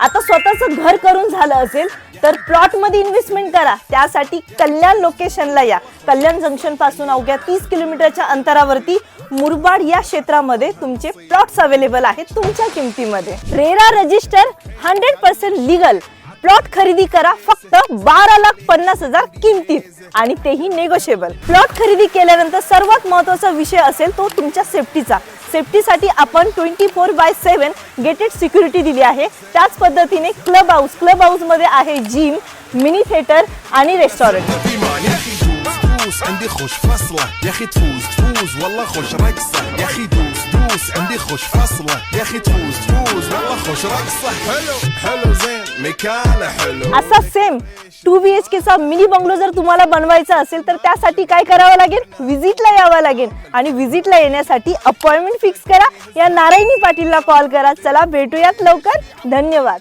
आता स्वतःचं घर करून झालं असेल तर प्लॉट मध्ये इन्व्हेस्टमेंट करा। त्यासाठी कल्याण लोकेशनला या। कल्याण जंक्शन पासून अवघ्या 30 किलोमीटरच्या अंतरावरती मुरबाड या क्षेत्रामध्ये तुमचे प्लॉट्स अवेलेबल आहेत तुमच्या किमतीमध्ये। रेरा रजिस्टर 100% लीगल प्लॉट खरेदी करा फक्त 12,50,000 किमतीत आणि तेही नेगोशिएबल। प्लॉट खरेदी केल्यानंतर सर्वात महत्त्वाचा विषय असेल तो तुमच्या सेफ्टीचा। सेफ्टीसाठी आपण 24/7 गेटेड सिक्युरिटी दिली आहे। त्याच पद्धतीने क्लब हाऊस मध्ये आहे जिम, मिनी थिएटर आणि रेस्टॉरंट। دوس عندي خوش فصلة يا اخي تفوز والله خوش رقصة يا اخي دوس عندي خوش فصلة يا اخي تفوز والله خوش رقصة حلو زين مكانه حلو। असा सेम 2 BHK चा मिनी बंगलो जर तुम्हाला बनवायचा असेल तर त्यासाठी काय करावं लागेल, विजिटला यावं लागेल आणि विजिटला येण्यासाठी अपॉइंटमेंट फिक्स करा। या नारायणी पाटीलला कॉल करा। चला भेटूयात लवकर, धन्यवाद।